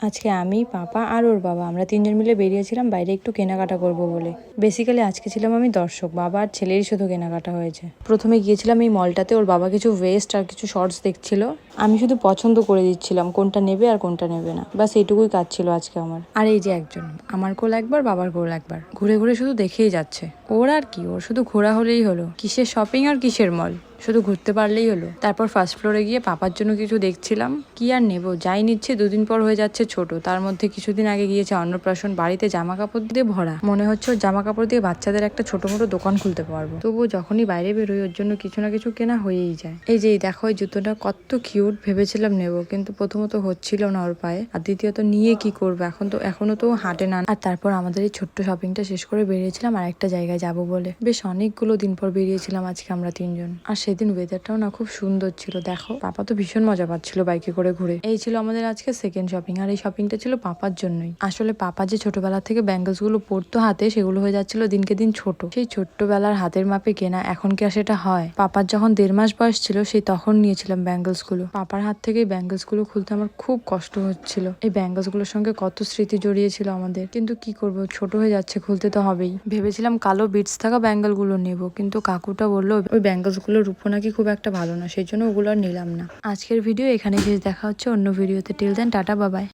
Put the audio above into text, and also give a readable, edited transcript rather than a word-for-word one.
আজকে আমি, পাপা আর ওর বাবা আমরা তিনজন মিলে বেরিয়েছিলাম বাইরে একটু কেনাকাটা করব বলে। বেসিক্যালি আজকে ছিলাম আমি দর্শক, বাবা আর ছেলেরই শুধু কেনাকাটা হয়েছে। প্রথমে গিয়েছিলাম এই মলটাতে, ওর বাবা কিছু ওয়েস্ট আর কিছু শর্টস দেখছিল, আমি শুধু পছন্দ করে দিচ্ছিলাম কোনটা নেবে আর কোনটা নেবে না, বাস এইটুকুই কাজ ছিল আজকে আমার। আর এই যে একজন, আমার কোল একবার বাবার কোল একবার, ঘুরে ঘুরে শুধু দেখেই যাচ্ছে। ওর আর কি, ওর শুধু ঘোরা হলেই হলো, কিসের শপিং আর কিসের মল, শুধু ঘুরতে পারলেই হলো। তারপর ফার্স্ট ফ্লোরে গিয়ে পাপার জন্য কিছু দেখছিলাম, কি আর নেবো, যাই নিচ্ছে দুদিন পর হয়ে যাচ্ছে ছোট। তার মধ্যে কিছুদিন আগে গিয়েছে অন্নপ্রাশন, বাড়িতে জামা কাপড় দিয়ে ভরা, মনে হচ্ছে ওর জামা কাপড় দিয়ে বাচ্চাদের একটা ছোট মোটো দোকান খুলতে পারবো। তবুও যখনই বাইরে বেরোই ওর জন্য কিছু না কিছু কেনা হয়েই যায়। এই যে দেখো এই জুতোটা কত কিউট, ভেবেছিলাম নেবো, কিন্তু প্রথমত হচ্ছিল না ওর পায়ে, আর দ্বিতীয়ত নিয়ে কি করবো, এখনো তো হাঁটে না। আর তারপর আমাদের এই ছোট্ট শপিংটা শেষ করে বেরিয়েছিলাম আর একটা জায়গায় যাবো বলে। বেশ অনেকগুলো দিন পর বেরিয়েছিলাম আজকে আমরা তিনজন। আর সেদিন ওয়েদারটাও না খুব সুন্দর ছিল, দেখো পাপা তো ভীষণ মজা পাচ্ছিল বাইকে করে ঘুরে। এই ছিল আমাদের আজকে সেকেন্ড শপিং, আর এই শপিংটা ছিল পাপার জন্যই। আসলে পাপা যে ছোটবেলা থেকে ব্যাঙ্গলস গুলো পরতো হাতে, সেগুলো হয়ে যাচ্ছিল দিনকে দিন ছোট। সেই ছোট্টবেলার হাতের মাপে কেনা, এখন কি আর সেটা হয়? পাপার যখন 1.5 মাস বয়স ছিল সেই তখন নিয়েছিলাম ব্যাঙ্গলস গুলো। পাপার হাত থেকে এই ব্যাঙ্গলস গুলো খুলতে আমার খুব কষ্ট হচ্ছিল। এই ব্যাঙ্গলস গুলোর সঙ্গে কত স্মৃতি জড়িয়েছিল আমাদের, কিন্তু কি করব, ছোট হয়ে যাচ্ছে, খুলতে তো হবেই। ভেবেছিলাম কালো বিটস থাকা ব্যাঙ্গল গুলো নেবো, কিন্তু কাকুটা বললো ওই ব্যাঙ্গলস গুলোর রূপ নাকি খুব একটা ভালো না, সেই জন্য ওগুলো আর নিলাম না। আজকের ভিডিও এখানে শেষ, দেখা হচ্ছে অন্য ভিডিওতে। টিল দেন টাটা, বাবাই।